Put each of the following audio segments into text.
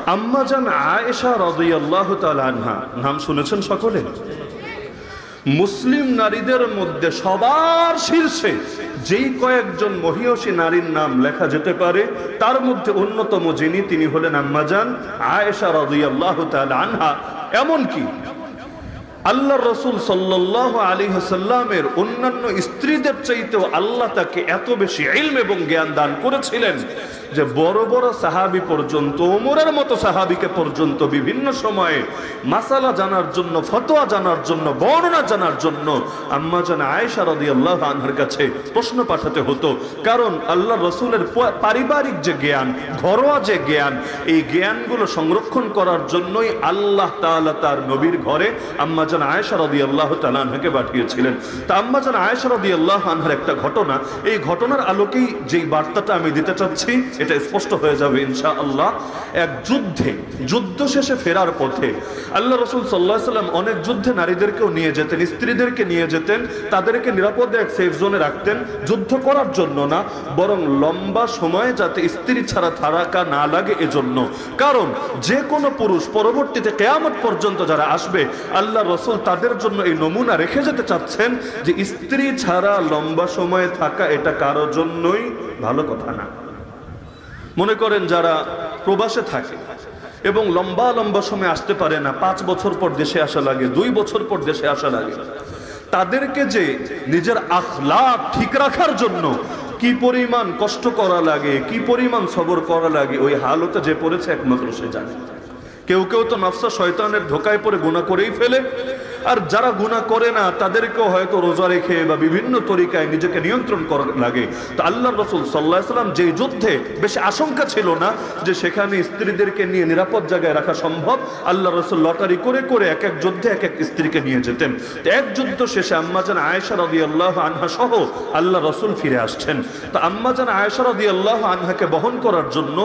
আম্মা জান আয়েশা রাদিয়াল্লাহু তাআলা আনহা, নাম শুনেছেন সকলে? মুসলিম নারীদের মধ্যে সবার শীর্ষে যেই কয়েকজন মহিয়সী নারীর নাম লেখা যেতে পারে তার মধ্যে অন্যতম যিনি, তিনি হলেন আম্মা জান আয়েশা রাদিয়াল্লাহু তাআলা আনহা। এমনকি আল্লাহর রাসূল সাল্লাল্লাহু আলাইহি ওয়াসাল্লামের অন্যান্য স্ত্রীদের চাইতেও আল্লাহ তাকে এত বেশি ইলম এবং জ্ঞান দান করেছিলেন যে বড় বড় সাহাবী পর্যন্ত, ওমরের মতো সাহাবীকে পর্যন্ত বিভিন্ন সময়ে মাসালা জানার জন্য, ফতোয়া জানার জন্য, বর্ণনা জানার জন্য আম্মা জান আয়েশা রাদিয়াল্লাহু আনহার কাছে প্রশ্ন পাঠাতে হতো। কারণ আল্লাহর রাসূলের পারিবারিক যে জ্ঞান, ঘরোয়া যে জ্ঞান, এই জ্ঞানগুলো সংরক্ষণ করার জন্যই আল্লাহ তাআলা তার নবীর ঘরে আম্মা জান আয়েশা রাদিয়াল্লাহু তাআলা আনহাকে পাঠিয়েছিলেন। তা আম্মা জান আয়েশা রাদিয়াল্লাহু আনহার একটা ঘটনা, এই ঘটনার আলোকেই যেই বার্তাটা আমি দিতে চাচ্ছি এটা স্পষ্ট হয়ে যাবে ইনশাআল্লাহ। এক যুদ্ধ শেষে ফেরার পথে আল্লাহ রাসূল সাল্লাল্লাহু আলাইহি ওয়াসাল্লাম অনেক যুদ্ধে নারীদেরকেও নিয়ে যেতেন, স্ত্রীদেরকে নিয়ে যেতেন, তাদেরকে নিরাপদে এক সেফ জোনে রাখতেন, যুদ্ধ করার জন্য না, বরং লম্বা সময় যাতে স্ত্রী ছাড়া থাকা না লাগে এজন্য। কারণ যে কোনো পুরুষ পরবর্তীতে কিয়ামত পর্যন্ত যারা আসবে, আল্লাহ রাসূল তাদের জন্য এই নমুনা রেখে যেতে চাচ্ছেন যে স্ত্রী ছাড়া লম্বা সময় থাকা এটা কারোর জন্যই ভালো কথা না। মনে করেন যারা প্রবাসে থাকে এবং লম্বা সময় আসতে পারে না, 5 বছর পর দেশে আসা লাগে, 2 বছর পর দেশে আসা লাগে, তাদেরকে যে নিজের আখলাক ঠিক রাখার জন্য কি পরিমাণ কষ্ট করা লাগে, কি পরিমাণ সবর করা লাগে, ওই হালতে যে পড়েছে একমাত্র সে জানে। কেউ কেউ তো নফস শয়তানের ধোকায় পড়ে গুনাহ করেই ফেলে, আর যারা গুনাহ করে না তাদেরকেও হয়তো রোজা রেখে বা বিভিন্ন তরিকায় নিজেকে নিয়ন্ত্রণ করা লাগে। তো আল্লাহর রাসূল সাল্লাল্লাহু আলাইহি ওয়াসাল্লাম যেই যুদ্ধে বেশি আশঙ্কা ছিল না যে সেখানে স্ত্রীদেরকে নিয়ে নিরাপদ জায়গায় রাখা সম্ভব, আল্লাহর রাসূল লটারি করে করে এক এক যুদ্ধে এক এক স্ত্রীকে নিয়ে যেতেন। তো এক যুদ্ধ শেষে আম্মা জান আয়েশা রাদিয়াল্লাহু আনহা সহ আল্লাহর রাসূল ফিরে আসছেন। তো আম্মা জান আয়েশা রাদিয়াল্লাহু আনহাকে বহন করার জন্য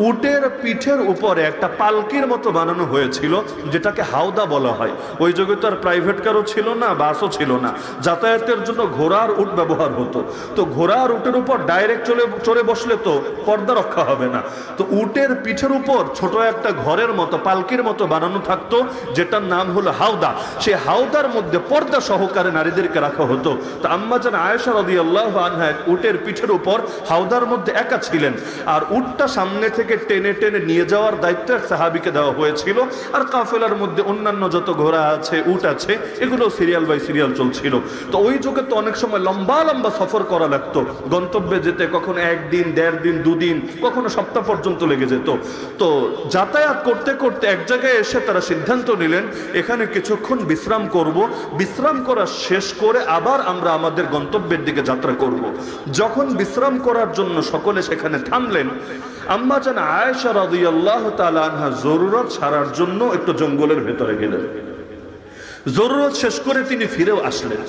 উটের পিঠের উপরে একটা পালকির মতো বানানো হয়েছিল, যেটাকে হাওদা বলা হয়। ওই যুগে তো আর প্রাইভেট কারও ছিল না, বাসও ছিল না, যাতায়াতের জন্য ঘোড়ার উট ব্যবহার হতো। তো ঘোড়ার উটের উপর ডাইরেক্ট চড়ে বসলে তো পর্দা রক্ষা হবে না, তো উটের পিঠের উপর ছোট একটা ঘরের মতো পালকির মতো বানানো থাকতো, যেটার নাম হলো হাওদা। সেই হাওদার মধ্যে পর্দা সহকারে নারীদেরকে রাখা হতো। তো আম্মা জান আয়েশা রাদিয়াল্লাহু আনহা উটের পিঠের উপর হাওদার মধ্যে একা ছিলেন, আর উটটা সামনে থেকে টেনে টেনে নিয়ে যাওয়ার দায়িত্ব এক সাহাবীকে দেওয়া হয়েছিল, আর কাফেলার মধ্যে অন্যান্য যত ঘোড়া আছে, উট আছে, এগুলো সিরিয়াল বাই সিরিয়াল চলছিল। তো ওই যুগে তো অনেক সময় লম্বা সফর করা লাগতো গন্তব্যে যেতে, কখনো 1 দিন, 1.5 দিন, 2 দিন, কখনো সপ্তাহ পর্যন্ত লেগে যেত। তো যাতায়াত করতে করতে এক জায়গায় এসে তারা সিদ্ধান্ত নিলেন এখানে কিছুক্ষণ বিশ্রাম করব, বিশ্রাম করা শেষ করে আবার আমরা আমাদের গন্তব্যের দিকে যাত্রা করব। যখন বিশ্রাম করার জন্য সকলে সেখানে থামলেন, আম্মা জান আয়েশা রাদিয়াল্লাহু তাআলা আনহা জরুরত সারার জন্য একটু জঙ্গলের ভেতরে গেলেন। জরুরত শেষ করে তিনি ফিরেও আসলেন।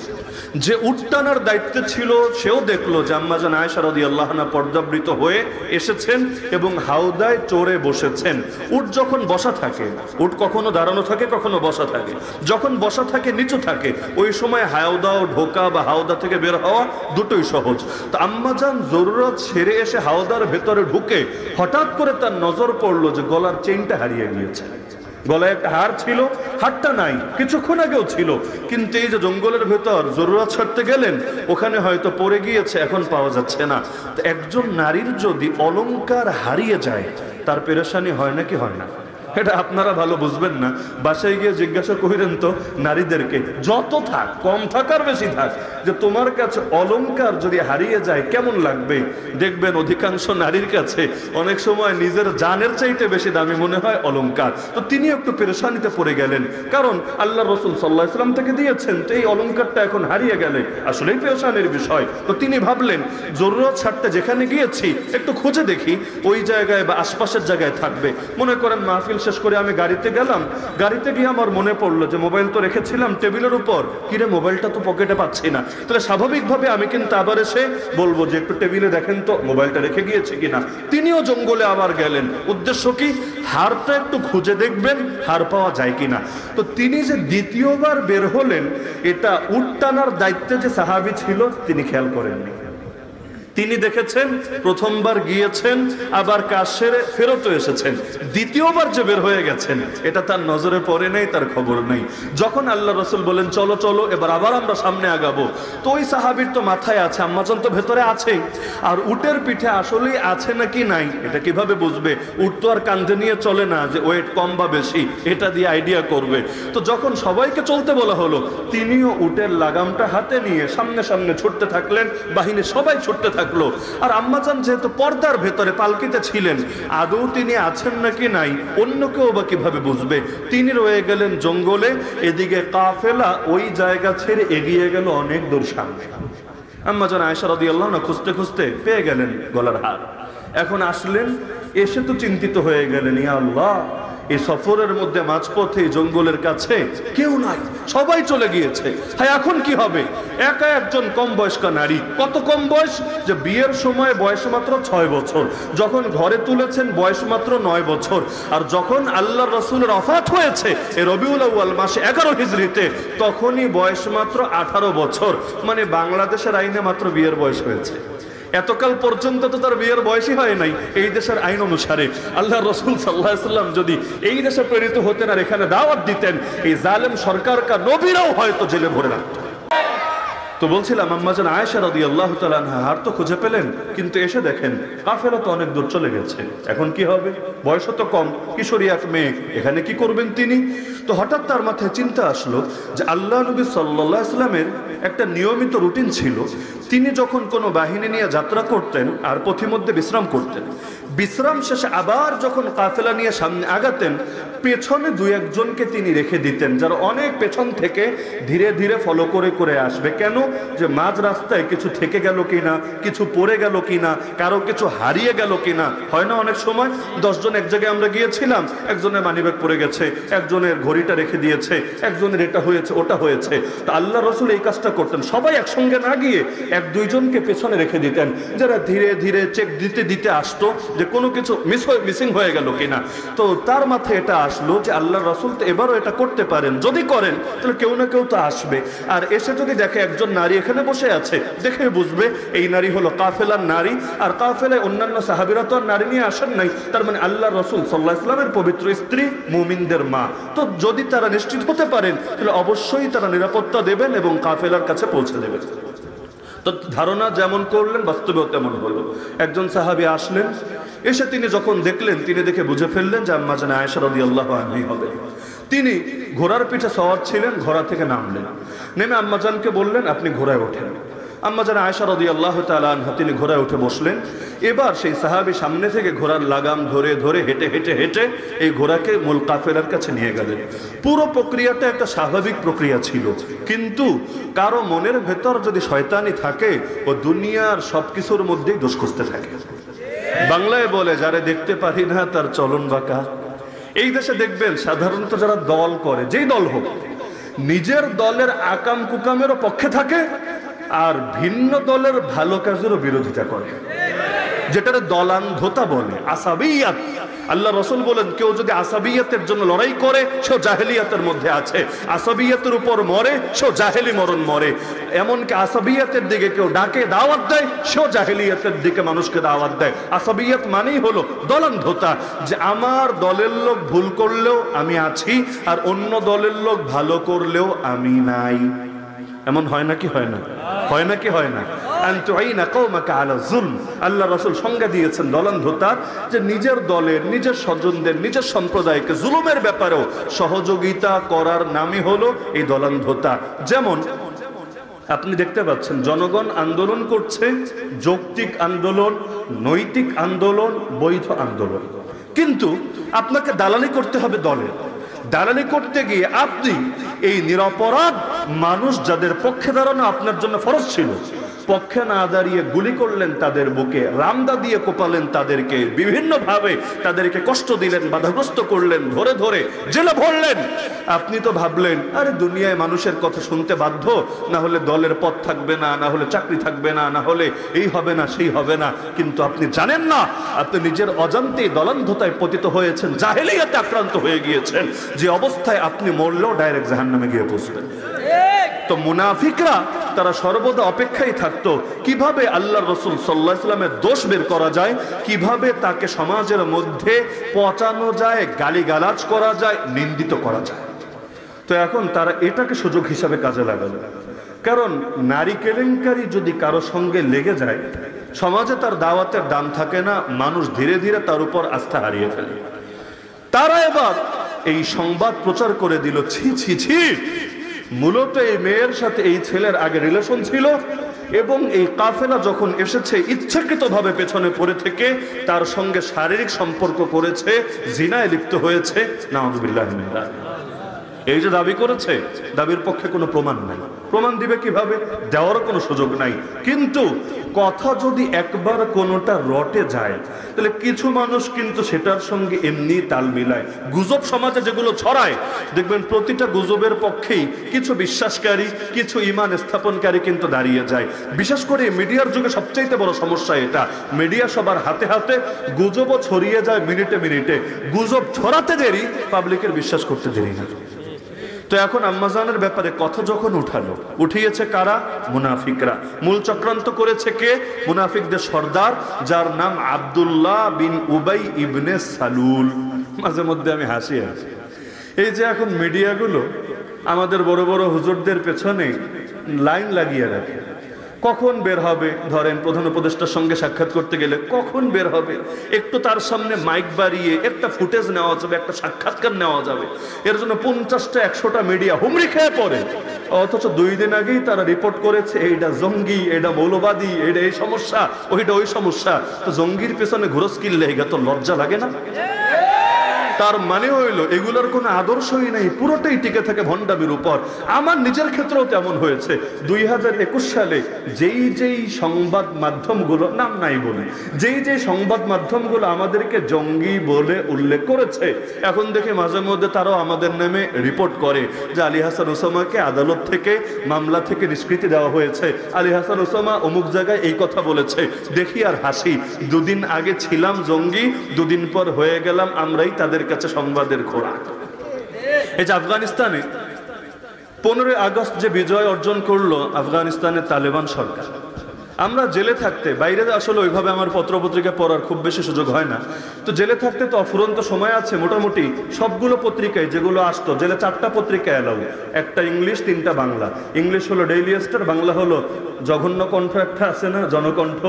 যে উট টানার দায়িত্ব ছিল সেও দেখলো যে আম্মা জান আয়েশা রাদিয়াল্লাহু আনহা পর্দাবৃত হয়ে এসেছেন এবং হাওদায় চড়ে বসেছেন। উট যখন বসা থাকে, উট কখনো দাঁড়ানো থাকে, কখনো বসা থাকে, যখন বসা থাকে নিচু থাকে, ওই সময় হাওদাও ঢোকা বা হাওদা থেকে বের হওয়া দুটোই সহজ। তো আম্মা জান জরুরত সেরে এসে হাওদার ভেতরে ঢুকে হঠাৎ করে তার নজর পড়লো যে গলার চেইনটা হারিয়ে গিয়েছে। গলায় একটা হার ছিল, হারটা নাই, কিছুক্ষণ আগেও ছিল, কিন্তু এই যে জঙ্গলের ভেতর জরুরত ছাড়তে গেলেন, ওখানে হয়তো পড়ে গিয়েছে, এখন পাওয়া যাচ্ছে না। তো একজন নারীর যদি অলংকার হারিয়ে যায় তার পেরেশানি হয় নাকি হয় না? এটা আপনারা ভালো বুঝবেন না, বাসায় গিয়ে জিজ্ঞাসা করেন তো নারীদেরকে, যত থাক, কম থাক আর বেশি থাক, যে তোমার কাছে অলংকার যদি হারিয়ে যায় কেমন লাগবে? দেখবেন অধিকাংশ নারীর কাছে অনেক সময় নিজের জানের চাইতে বেশি দামি মনে হয় অলংকার। তো তিনি একটু পেরেশানিতে পড়ে গেলেন, কারণ আল্লাহ রাসূল সাল্লাল্লাহু আলাইহি ওয়াসাল্লাম থেকে দিয়েছেন, তো এই অলংকারটা এখন হারিয়ে গেলে আসলেই পেরেশানির বিষয়। তো তিনি ভাবলেন জরুরত ছাড়তে যেখানে গিয়েছি একটু খুঁজে দেখি ওই জায়গায় বা আশপাশের জায়গায় থাকবে। মনে করেন মাহফিল শেষ করে আমি গাড়িতে গেলাম, গাড়িতে গিয়ে আমার মনে পড়লো যে মোবাইল তো রেখেছিলাম টেবিলের উপর, কিরে মোবাইলটা তো পকেটে পাচ্ছি না। তাহলে স্বাভাবিকভাবে আমি কিন্তু আবার এসে বলবো যে একটু টেবিলে দেখেন তো মোবাইলটা রেখে গিয়েছে কিনা। তিনিও জঙ্গলে আবার গেলেন, উদ্দেশ্য কি? হারটা একটু খুঁজে দেখবেন হার পাওয়া যায় কিনা। তো তিনি যে দ্বিতীয়বার বের হলেন, এটা উট টানার দায়িত্বে যে সাহাবী ছিল তিনি খেয়াল করেননি। তিনি দেখেছেন প্রথমবার গিয়েছেন, আবার কাজ সেরে ফেরতও এসেছেন, দ্বিতীয়বার যে বের হয়ে গেছেন এটা তার নজরে পড়ে নেই, তার খবর নেই। যখন আল্লাহ রসুল বলেন চলো চলো এবার আবার আমরা সামনে আগাবো, তো ওই সাহাবীর তো মাথায় আছে, আম্মাজান তো ভেতরে আছেই, আর উটের পিঠে আসলেই আছে নাকি নাই এটা কিভাবে বুঝবে? উট তো আর কাঁধে নিয়ে চলে না যে ওয়েট কম বা বেশি, এটা দিয়ে আইডিয়া করবে। তো যখন সবাইকে চলতে বলা হলো, তিনিও উটের লাগামটা হাতে নিয়ে সামনে সামনে ছুটতে থাকলেন, বাহিনী সবাই ছুটতে থাকলো। আর আম্মাজান যেহেতু পর্দার ভেতরে পালকিতে ছিলেন, আদৌ তিনি আছেন নাকি নাই অন্য কেউ বা কিভাবে বুঝবে? তিনি রয়ে গেলেন জঙ্গলে, এদিকে কাফেলা ওই জায়গা ছেড়ে এগিয়ে গেল অনেক দূর সামনে। আম্মাজান আয়েশা রাদিয়াল্লাহু আনহা খুঁজতে খুঁজতে পেয়ে গেলেন গলার হার। এখন আসলেন, এসে তো চিন্তিত হয়ে গেলেন, ইয়া আল্লাহ, এই সফরের মধ্যে মাঝপথে জঙ্গলের কাছে কেউ নাই, সবাই চলে গিয়েছে, হ্যাঁ এখন কি হবে? একা একজন কম বয়স্কা নারী। কত কম বয়স? যে বিয়ের সময় বয়স মাত্র 6 বছর, যখন ঘরে তুলেছেন বয়স মাত্র 9 বছর, আর যখন আল্লাহর রাসূলের ওফাত হয়েছে এই রবিউল আউয়াল মাসে 11 হিজরিতে, তখনই বয়স মাত্র 18 বছর। মানে বাংলাদেশের আইনে মাত্র বিয়ের বয়স হয়েছে। এতকাল পর্যন্ত তো তার বিয়ের বয়সই হয় নাই এই দেশের আইন অনুসারে। আল্লাহ রসুল সাল্লাল্লাহু আলাইহি ওয়াসাল্লাম যদি এই দেশে প্রেরিত হতেন আর এখানে দাওয়াত দিতেন, এই জালেম সরকারকার নবীরাও হয়তো জেলে ভরে রাখত। তো বলছিলাম, আম্মাজান আয়েশা রাদিয়াল্লাহু তাআলা আনহা হার তো খুঁজে পেলেন, কিন্তু এসে দেখেন কাফেলা তো অনেক দূর চলে গেছে। এখন কি হবে? বয়স তো কম, কিশোরী এক মেয়ে, এখানে কি করবেন তিনি? তো হঠাৎ তার মাথায় চিন্তা আসলো যে আল্লাহ নবী সাল্লাল্লাহু আলাইহি ওয়াসাল্লামের একটা নিয়মিত রুটিন ছিল। তিনি যখন কোনো বাহিনী নিয়ে যাত্রা করতেন আর পথিমধ্যে বিশ্রাম করতেন, বিশ্রাম শেষে আবার যখন কাফেলা নিয়ে সামনে আগাতেন, পেছনে 2-1 জনকে তিনি রেখে দিতেন, যারা অনেক পেছন থেকে ধীরে ধীরে ফলো করে করে আসবে। কেন? যে মাঝ রাস্তায় কিছু থেকে গেল কিনা, কিছু পড়ে গেল কিনা, কারো কিছু হারিয়ে গেল কিনা। হয় না অনেক সময় 10 জন এক জায়গায় আমরা গিয়েছিলাম, একজনের মানিব্যাগ পড়ে গেছে, একজনের ঘড়িটা রেখে দিয়েছে, একজনের এটা হয়েছে ওটা হয়েছে। তো আল্লাহ রসুল এই কাজটা করতেন, সবাই একসঙ্গে না গিয়ে 1-2 জনকে পেছনে রেখে দিতেন, যারা ধীরে ধীরে চেক দিতে দিতে আসতো যে কোনো কিছু মিসিং হয়ে গেল কিনা। তো তার মাথায় এটা আসলো যে আল্লাহ রসুল তো এবারও এটা করতে পারেন, যদি করেন তাহলে কেউ না কেউ তো আসবে, আর এসে যদি দেখে একজন নারী এখানে বসে আছে, দেখে বুঝবে এই নারী হলো কাফেলার নারী। আর কাফেলায় অন্যান্য সাহাবীরা তো আর নারী নিয়ে আসেন নাই, তার মানে আল্লাহ রসুল সাল্লাল্লাহু আলাইহি ওয়াসাল্লামের পবিত্র স্ত্রী, মুমিনদের মা। তো যদি তারা নিশ্চিত হতে পারেন তাহলে অবশ্যই তারা নিরাপত্তা দেবেন এবং কাফেলার কাছে পৌঁছে দেবেন। তো ধারণা যেমন করলেন বাস্তবেও তেমন হলো। একজন সাহাবী আসলেন, এসে তিনি যখন দেখলেন, তিনি দেখে বুঝে ফেললেন যে আম্মাজান আয়েশা রাদিয়াল্লাহু আনহা হবে। তিনি ঘোড়ার পিঠে সওয়ার ছিলেন, ঘোড়া থেকে নামলেন, নেমে আম্মাজানকে বললেন আপনি ঘোড়ায় ওঠেন। আম্মাজান আয়েশা রাদিয়াল্লাহু তাআলা আনহা তিনি ঘোড়ায় উঠে বসলেন। এবার সেই সাহাবী সামনে থেকে ঘোড়ার লাগাম ধরে ধরে হেঁটে হেঁটে হেঁটে এই ঘোড়াকে মূল কাফেলার কাছে নিয়ে গেলেন। পুরো প্রক্রিয়াটা একটা স্বাভাবিক প্রক্রিয়া ছিল, কিন্তু কারো মনের ভেতর যদি শয়তানি থাকে, ও দুনিয়ার সবকিছুর মধ্যেই দোষ খুঁজতে থাকে। বাংলায় বলে, যারে দেখতে পারি না তার চলন বাঁকা। এই দেশে দেখবেন সাধারণত যারা দল করে, যেই দল হোক, নিজের দলের আকাম কুকামেরও পক্ষে থাকে আর ভিন্ন দলের ভালো কাজেরও বিরোধিতা করে, যেটার দলান্ধতা বলে, আসাবিয়াত। আল্লাহ রসুল বলেন, কেউ যদি আসাবিয়াতের জন্য লড়াই করে সেও জাহেলিয়াতের মধ্যে আছে, আসাবিয়াতের উপর মরে সেও জাহেলি মরণ মরে। এমনকি আসাবিয়াতের দিকে কেউ ডাকে দাওয়াত দেয়, সেও জাহেলিয়াতের দিকে মানুষকে দাওয়াত দেয়। আসাবিয়াত মানেই হলো দলান্ধতা, যে আমার দলের লোক ভুল করলেও আমি আছি আর অন্য দলের লোক ভালো করলেও আমি নাই। এমন হয় নাকি হয় না? হয় নাকি হয় না? আল্লাহ রাসূল সংজ্ঞা দিয়েছেন দলান্ধতার, যে নিজের দলের, নিজের স্বজনদের, নিজের সম্প্রদায়কে জুলুমের ব্যাপারেও সহযোগিতা করার নামই হলো এই দলান্ধতা। যেমন আপনি দেখতে পাচ্ছেন জনগণ আন্দোলন করছে, যৌক্তিক আন্দোলন, নৈতিক আন্দোলন, বৈধ আন্দোলন, কিন্তু আপনাকে দালালি করতে হবে দলের। দালালি করতে গিয়ে আপনি এই নিরপরাধ মানুষ যাদের পক্ষে দাঁড়ানো আপনার জন্য ফরজ ছিল, পক্ষে না দাঁড়িয়ে গুলি করলেন তাদের বুকে, রামদা দিয়ে কোপালেন তাদেরকে, বিভিন্নভাবে তাদেরকে কষ্ট দিলেন, বাধাগ্রস্ত করলেন, ধরে ধরে জেলে ভরলেন। আপনি তো ভাবলেন আরে দুনিয়ায় মানুষের কথা শুনতে বাধ্য, না হলে দলের পদ থাকবে না, না হলে চাকরি থাকবে না, না হলে এই হবে না সেই হবে না। কিন্তু আপনি জানেন না, আপনি নিজের অজান্তেই দলান্ধতায় পতিত হয়েছেন, জাহেলিয়াতে আক্রান্ত হয়ে গিয়েছেন, যে অবস্থায় আপনি মরলেও ডাইরেক্ট জাহান্নামে গিয়ে পৌঁছবেন। তো মুনাফিকরা তারা সর্বদা অপেক্ষায় থাকতো কিভাবে আল্লাহর রাসূল সাল্লাল্লাহু আলাইহি ওয়াসাল্লামের দোষ বের করা যায়, কিভাবে তাকে সমাজের মধ্যে পচানো যায়, গালিগালাজ করা যায়, নিন্দিত করা যায়। তো এখন তারা এটাকে সুযোগ হিসাবে কাজে লাগালো। কারণ নারী কেলেঙ্কারি যদি কারো সঙ্গে লেগে যায়, সমাজে তার দাওয়াতের দাম থাকে না, মানুষ ধীরে ধীরে তার উপর আস্থা হারিয়ে ফেলে। তারা এবার এই সংবাদ প্রচার করে দিল, ছি ছি ছি, মূলত এই মেয়ের সাথে এই ছেলের আগে রিলেশন ছিল এবং এই কাফেলা যখন এসেছে ইচ্ছাকৃতভাবে পেছনে পড়ে থেকে তার সঙ্গে শারীরিক সম্পর্ক করেছে, জিনায় লিপ্ত হয়েছে। নাউযুবিল্লাহি মিন যালিক। এই যে দাবি করেছে, দাবির পক্ষে কোনো প্রমাণ নাই। প্রমাণ দিবে কিভাবে? দেওয়ারও কোনো সুযোগ নাই। কিন্তু কথা যদি একবার কোনোটা রটে যায়, তাহলে কিছু মানুষ কিন্তু সেটার সঙ্গে এমনি তাল মিলায়। গুজব সমাজে যেগুলো ছড়ায়, দেখবেন প্রতিটা গুজবের পক্ষেই কিছু বিশ্বাসকারী, কিছু ঈমান স্থাপনকারী কিন্তু দাঁড়িয়ে যায়। বিশেষ করে মিডিয়ার যুগে সবচাইতে বড় সমস্যা এটা। মিডিয়া সবার হাতে হাতে, গুজবও ছড়িয়ে যায় মিনিটে মিনিটে। গুজব ছড়াতে দেরি, পাবলিকের বিশ্বাস করতে দেরি না। তো এখন আম্মাজানের ব্যাপারে কথা যখন উঠালো, উঠিয়েছে কারা? মুনাফিকরা। মূল চক্রান্ত করেছে কে? মুনাফিকদের সর্দার, যার নাম আব্দুল্লাহ বিন উবাই ইবনে সালুল। মাঝে মধ্যে আমি হাসি। এই যে এখন মিডিয়াগুলো আমাদের বড় বড় হুজুরদের পেছনে লাইন লাগিয়ে রাখে, কখন বের হবে, ধরেন প্রধান উপদেষ্টার সঙ্গে সাক্ষাৎ করতে গেলে কখন বের হবে, একটু তার সামনে মাইক বাড়িয়ে একটা ফুটেজ নেওয়া যাবে, একটা সাক্ষাৎকার নেওয়া যাবে, এর জন্য 50টা 100টা মিডিয়া হুমড়ি খেয়ে পড়ে। অথচ 2 দিন আগেই তারা রিপোর্ট করেছে এইটা জঙ্গি, এটা মৌলবাদী, এটা এই সমস্যা, ওইটা ওই সমস্যা। তো জঙ্গির পেছনে ঘুরস কিনলে এটা তো লজ্জা লাগে না? তার মানে হইল এগুলোর কোনো আদর্শই নেই, পুরোটাই টিকে থাকে ভণ্ডামির উপর। আমার নিজের ক্ষেত্রেও তেমন হয়েছে। 2021 সালে যেই সংবাদ মাধ্যমগুলো, নাম নাই বলে, যেই সংবাদ মাধ্যমগুলো আমাদেরকে জঙ্গি বলে উল্লেখ করেছে, এখন দেখে মাঝে মধ্যে তারাও আমাদের নামে রিপোর্ট করে যে আলী হাসান ওসামাকে আদালত থেকে, মামলা থেকে নিষ্কৃতি দেওয়া হয়েছে, আলী হাসান ওসামা অমুক জায়গায় এই কথা বলেছে। দেখি আর হাসি। 2 দিন আগে ছিলাম জঙ্গি, 2 দিন পর হয়ে গেলাম আমরাই তাদের কাছে সংবাদের খোরাক। এই যে আফগানিস্তানে 15 আগস্ট যে বিজয় অর্জন করলো আফগানিস্তানের তালেবান সরকার, আমরা জেলে থাকতে, বাইরে আসলে ওইভাবে আমার পত্রপত্রিকা পড়ার খুব বেশি সুযোগ হয় না, তো জেলে থাকতে তো অফুরন্ত সময় আছে। মোটামুটি সবগুলো পত্রিকায় যেগুলো আসতো, জেলে 4টা পত্রিকা এলাও, একটা ইংলিশ, 3টা বাংলা। ইংলিশ হলো ডেইলি স্টার, বাংলা হলো জঘন্য কণ্ঠ একটা আছে না, জনকণ্ঠ,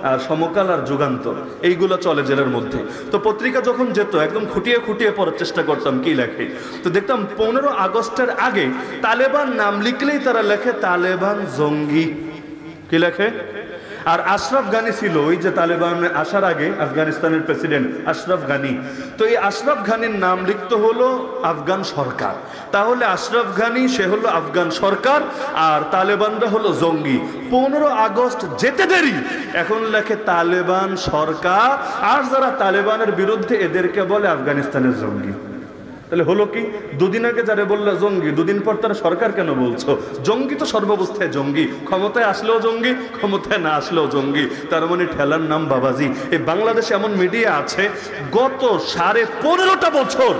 আর সমকাল আর যুগান্তর, এইগুলো চলে জেলের মধ্যে। তো পত্রিকা যখন যেত একদম খুঁটিয়ে খুঁটিয়ে পড়ার চেষ্টা করতাম কি লেখে। তো দেখতাম 15 আগস্টের আগে তালেবান নাম লিখলেই তারা লেখে তালেবান জঙ্গি। কি লেখে? আর আশরাফ গানি ছিল ওই যে তালেবান আসার আগে আফগানিস্তানের প্রেসিডেন্ট আশরাফ গানি। তো এই আশরাফ গানির নাম লিখতে হলো আফগান সরকার। তাহলে আশরাফ গানি সে হলো আফগান সরকার, আর তালেবানরা হলো জঙ্গি। 15 আগস্ট যেতে দেরি, এখন লেখে তালেবান সরকার, আর যারা তালেবানের বিরুদ্ধে এদেরকে বলে আফগানিস্তানের জঙ্গি। তাহলে হলো কি? 2 দিন আগে যারা বললো জঙ্গি, 2 দিন পর তারা সরকার কেন বলছো? জঙ্গি তো সর্বাবস্থায় জঙ্গি, ক্ষমতায় আসলেও জঙ্গি, ক্ষমতায় না আসলেও জঙ্গি। তার মানে ঠেলার নাম বাবাজি। এই বাংলাদেশে এমন মিডিয়া আছে গত 15.5টা বছর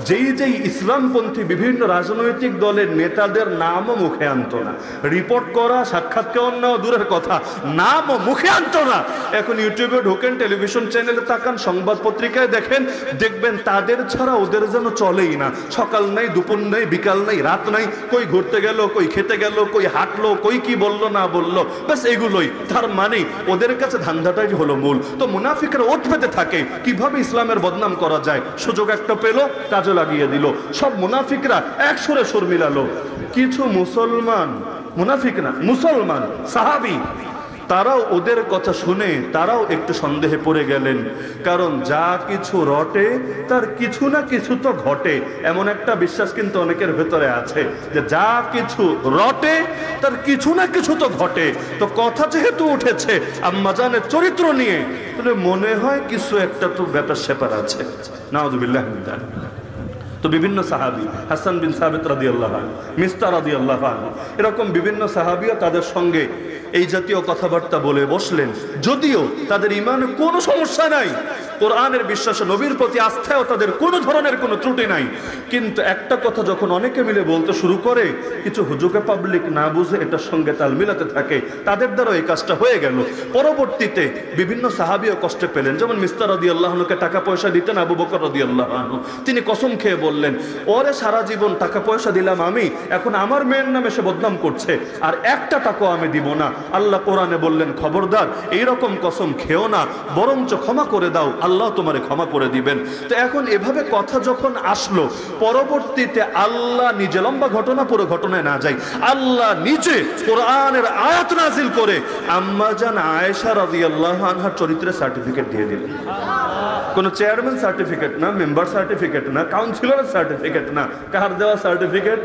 যেই ইসলামপন্থী বিভিন্ন রাজনৈতিক দলের নেতাদের নামও মুখে আনতো না। রিপোর্ট করা, সাক্ষাৎকার নেওয়া দূরের কথা, নামও মুখে আনতো না। এখন ইউটিউবে ঢোকেন, টেলিভিশন চ্যানেলে তাকান, সংবাদ পত্রিকায় দেখেন, দেখবেন তাদের ছাড়া ওদের যেন চলেই না। সকাল নাই, দুপুর নাই, বিকাল নাই, রাত নাই, কই ঘুরতে গেল, কই খেতে গেল, কই হাঁটলো, কই কি বললো না বললো, ব্যাস এগুলোই। তার মানে ওদের কাছে ধান্দাটাই হলো মূল। তো মুনাফিকরা ওঠ পেতে থাকে কিভাবে ইসলামের বদনাম করা যায়। সুযোগ একটা পেল, কাজে লাগিয়ে দিল। সব মুনাফিকরা এক সুরে সুর মিলালো। কিছু মুসলমান, মুনাফিক না, মুসলমান সাহাবী, তারাও ওদের কথা শুনে তারাও একটু সন্দেহে পড়ে গেলেন। কারণ যা কিছু রটে তার কিছু না কিছু তো ঘটে, এমন একটা বিশ্বাস কিন্তু অনেকের ভেতরে আছে যে যা কিছু রটে তার কিছু না কিছু তো ঘটে। তো কথা যেহেতু উঠেছে আম্মাজানের চরিত্র নিয়ে, তাহলে মনে হয় কিছু একটা তো ব্যাপার স্যাপার আছে। নাউযুবিল্লাহ। তো বিভিন্ন সাহাবী, হাসান বিন সাবিত রাদিয়াল্লাহু আনহু, মিস্তা রাদিয়াল্লাহু আনহু, এরকম বিভিন্ন সাহাবীও তাদের সঙ্গে এই জাতীয় কথাবার্তা বলে বসলেন। যদিও তাদের ইমানে কোনো সমস্যা নাই, কোরআনের বিশ্বাসে, নবীর প্রতি আস্থায় তাদের কোনো ধরনের কোনো ত্রুটি নাই। কিন্তু একটা কথা যখন অনেকে মিলে বলতে শুরু করে, কিছু হুজুকে পাবলিক না বুঝে এটার সঙ্গে তাল মিলাতে থাকে, তাদের দ্বারা এই কাজটা হয়ে গেল। পরবর্তীতে বিভিন্ন সাহাবীও কষ্ট পেলেন। যেমন মিস্তার রাদিয়াল্লাহু আনহুকে টাকা পয়সা দিতেন আবু বকর রাদিয়াল্লাহু আনহু, তিনি কসম খেয়ে বললেন, ওরে সারা জীবন টাকা পয়সা দিলাম আমি, এখন আমার মেয়ের নামে সে বদনাম করছে, আর একটা টাকাও আমি দিব না। আল্লাহ কোরআনে বললেন, খবরদার এইরকম কসম খেও না, বরঞ্চ ক্ষমা করে দাও, আল্লাহ তোমারে ক্ষমা করে দিবেন। তো এখন এভাবে কথা যখন আসলো, পরবর্তীতে আল্লাহ নিজে, লম্বা ঘটনা, পুরো ঘটনায় না যাই, আল্লাহ নিজে কোরআনের আয়াত নাজিল করে আম্মা জান আয়েশা রাদিয়াল্লাহু আনহার চরিত্রের সার্টিফিকেট দিয়ে দিলেন। কোন চেয়ারম্যান সার্টিফিকেট না, মেম্বার সার্টিফিকেট না, কাউন্সিলরের সার্টিফিকেট না, কার দেওয়া সার্টিফিকেট?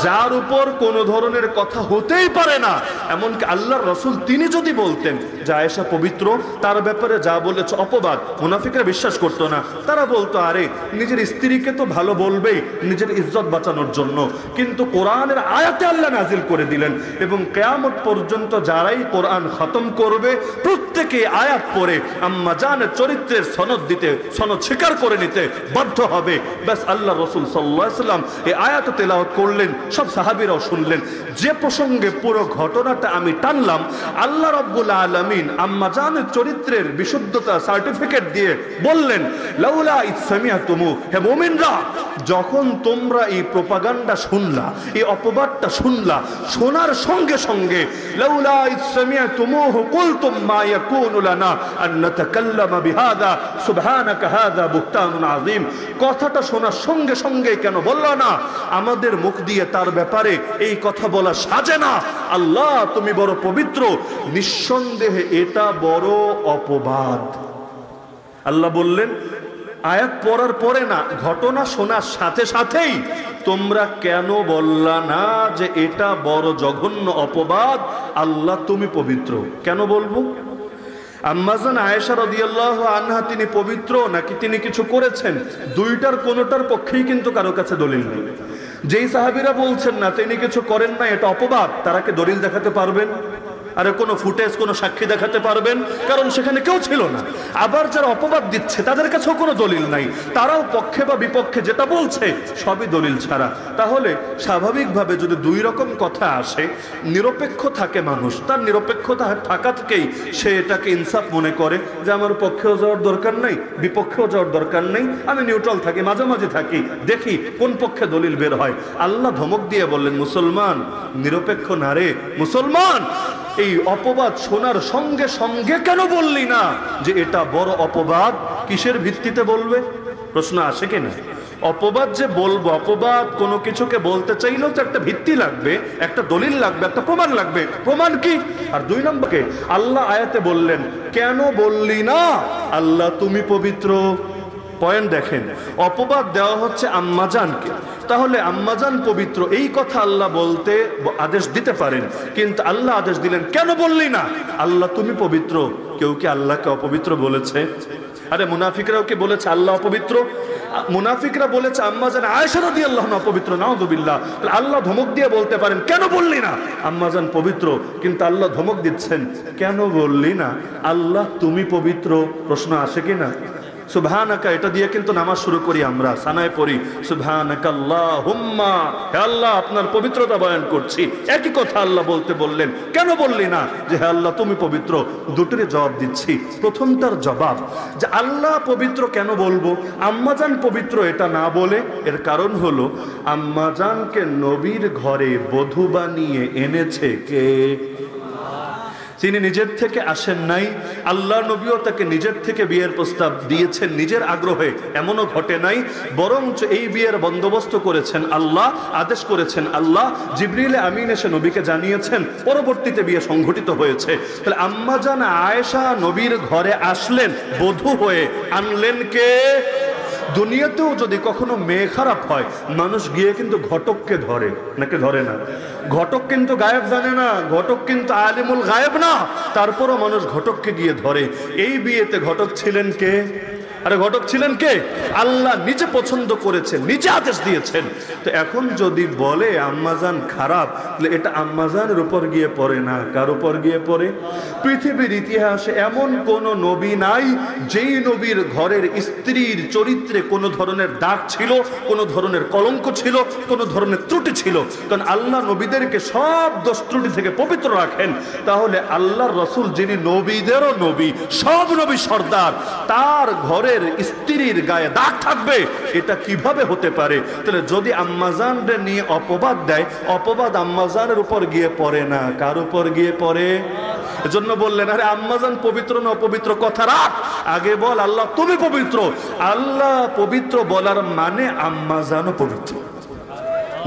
যার উপর কোন ধরনের কথা হতেই পারে না। এমনকি আল্লাহর রাসূল তিনি যদি বলতেন যে আয়েশা পবিত্র, তার ব্যাপারে যা বলেছে অপবাদ, মুনাফিকরা বিশ্বাস করতো না। তারা বলতো, আরে নিজের স্ত্রীকে তো ভালো বলবেই নিজের ইজ্জত বাঁচানোর জন্য। কিন্তু কোরআনের আয়াতে আল্লাহ নাজিল করে দিলেন, এবং কিয়ামত পর্যন্ত যারাই কোরআন খতম করবে প্রত্যেকে আয়াত পড়ে আম্মা জানের চরিত্রের সনদ দিতে, সনদ স্বীকার করে নিতে বাধ্য হবে। ব্যাস, আল্লাহ রাসূল সাল্লাল্লাহু আলাইহি ওয়াসাল্লাম এই আয়াত তেলাওয়াত করলেন, সব সাহাবীরাও শুনলেন। যে প্রসঙ্গে পুরো ঘটনাটা আমি টানলাম, আল্লাহ রাব্বুল আলামিন আম্মা জানের চরিত্রের বিশুদ্ধতা সার্টিফিকেট দিয়ে বললেন, লাউলা ইজ সামিআতুমু, হে মুমিনরা, যখন তোমরা এই প্রোপাগান্ডা শুনলা, এই অপবাদটা শুনলা, শোনার সঙ্গে সঙ্গে লাউলা ইজ সামিআতুমুহু কুলতুম মা ইয়াকুনু লানা আন নাতাকাল্লামা বিহাদা সুবহানাকা হাযা বুহতানুন আযীম, কথাটা শোনার সঙ্গে সঙ্গে কেন বললা না, আমাদের মুখ দিয়ে তার ব্যাপারে এই কথা বলা সাজে না, আল্লাহ তুমি বড় পবিত্র, নিঃসন্দেহে এটা বড় অপবাদ। আল্লাহ বললেন, আয়াত পড়ার পরে না, ঘটনা শোনার সাথে সাথেই তোমরা কেন বললা না যে এটা বড় জঘন্য অপবাদ, আল্লাহ তুমি পবিত্র? কেন বলবো? আম্মা জান আয়েশা রাদিয়াল্লাহু আনহা তিনি পবিত্র নাকি তিনি কিছু করেছেন, দুইটার কোনোটার পক্ষেই কিন্তু কারো কাছে দলিল নেই। যেই সাহাবীরা বলছেন না তিনি কিছু করেন না, এটা অপবাদ, তারা কি দলিল দেখাতে পারবেন? আরে কোনো ফুটেজ, কোনো সাক্ষী দেখাতে পারবেন? কারণ সেখানে কেউ ছিল না। আবার যারা অপবাদ দিচ্ছে তাদের কাছেও কোনো দলিল নাই, তারাও পক্ষে বা বিপক্ষে যেটা বলছে সবই দলিল ছাড়া। তাহলে স্বাভাবিকভাবে যদি দুই রকম কথা আসে, নিরপেক্ষ থাকে মানুষ, তার নিরপেক্ষতা থাকা থেকেই সে এটাকে ইনসাফ মনে করে যে আমার পক্ষেও যাওয়ার দরকার নেই, বিপক্ষেও যাওয়ার দরকার নেই, আমি নিউট্রাল থাকি, মাঝামাঝি থাকি, দেখি কোন পক্ষে দলিল বের হয়। আল্লাহ ধমক দিয়ে বললেন, মুসলমান নিরপেক্ষ না রে মুসলমান, এই অপবাদ শোনার সঙ্গে সঙ্গে কেন বললি না যে এটা বড় অপবাদ? কিসের ভিত্তিতে বলবে? প্রশ্ন আসে কিনা? অপবাদ যে বলবো, অপবাদ কোনো কিছুকে বলতে চাইলেও তো একটা ভিত্তি লাগবে, একটা দলিল লাগবে, একটা প্রমাণ লাগবে। প্রমাণ কি? আর দুই নম্বরকে আল্লাহ আয়াতে বললেন, কেন বললি না আল্লাহ তুমি পবিত্র? পয়েন্ট দেখেন, অপবাদ দেওয়া হচ্ছে আম্মাজানকে, তাহলে আম্মাজান পবিত্র এই কথা আল্লাহ বলতে আদেশ দিতে পারেন, কিন্তু আল্লাহ আদেশ দিলেন কেন বললি না আল্লাহ তুমি পবিত্র? কেউ কি আল্লাহকে অপবিত্র বলেছে? আরে মুনাফিকরাও কি বলেছে আল্লাহ অপবিত্র? মুনাফিকরা বলেছে আম্মাজান আয়েশা রাদিয়াল্লাহু আনহা অপবিত্র, নাউযুবিল্লাহ। তাহলে আল্লাহ ধমক দিয়ে বলতে পারেন কেন বললি না আম্মাজান পবিত্র, কিন্তু আল্লাহ ধমক দিচ্ছেন কেন বললি না আল্লাহ তুমি পবিত্র? প্রশ্ন আসে কিনা? সুবহানাকা, এটা দিয়ে কিন্তু নামাজ শুরু করি আমরা, সানায় পড়ি সুবহানাকা আল্লাহুম্মা, হে আল্লাহ আপনার পবিত্রতা বয়ান করছি। একই কথা আল্লাহ বলতে বললেন কেন বললি না যে হে আল্লাহ তুমি পবিত্র? দুটোরই জবাব দিচ্ছি। প্রথমটার জবাব যে আল্লাহ পবিত্র কেন বলবো, আম্মাজান পবিত্র এটা না বলে, এর কারণ হলো আম্মাজানকে নবীর ঘরে বধূ বানিয়ে এনেছে কে? তিনি নিজের থেকে আসেন নাই, আল্লাহ নবীও তাকে নিজের থেকে বিয়ের প্রস্তাব দিয়েছেন নিজের আগ্রহে, এমনও ঘটে নাই, বরঞ্চ এই বিয়ের বন্দোবস্ত করেছেন আল্লাহ, আদেশ করেছেন আল্লাহ, জিবরিল আমিন এসে নবীকে জানিয়েছেন, পরবর্তীতে বিয়ে সংঘটিত হয়েছে। তাহলে আম্মাজান আয়েশা নবীর ঘরে আসলেন বধূ হয়ে, আনলেন কে? দুনিয়াতেও যদি কখনো মেয়ে খারাপ হয়, মানুষ গিয়ে কিন্তু ঘটককে ধরে, নাকি ধরে না? ঘটক কিন্তু গায়েব জানে না, ঘটক কিন্তু আলিমুল গায়েব না, তারপরও মানুষ ঘটককে গিয়ে ধরে। এই বিয়েতে ঘটক ছিলেন কে? আরে ঘটক ছিলেন কে? আল্লাহ নিজে পছন্দ করেছেন, নিজে আদেশ দিয়েছেন। তো এখন যদি বলে আম্মাজান খারাপ, তাহলে এটা আম্মাজানের উপর গিয়ে পড়ে না, কার উপর গিয়ে পড়ে? পৃথিবীর ইতিহাসে এমন কোন নবী নাই যেই নবীর ঘরের স্ত্রীর চরিত্রে কোনো ধরনের দাগ ছিল, কোনো ধরনের কলঙ্ক ছিল, কোনো ধরনের ত্রুটি ছিল। কারণ আল্লাহ নবীদেরকে সব দোষ ত্রুটি থেকে পবিত্র রাখেন। তাহলে আল্লাহর রাসূল যিনি নবীদেরও নবী, সব নবী সর্দার, তার ঘরের স্ত্রীর গায়ে দাগ থাকবে, এটা কিভাবে হতে পারে? তাহলে যদি আম্মাজানরে নিয়ে অপবাদ দেয়, অপবাদ আম্মাজানের উপর গিয়ে পড়ে না, কার উপর গিয়ে পড়ে? এজন্য বললেন, আরে আম্মাজান পবিত্র না অপবিত্র কথা রাখ, আগে বল আল্লাহ তুমি পবিত্র। আল্লাহ পবিত্র বলার মানে আম্মাজানও পবিত্র।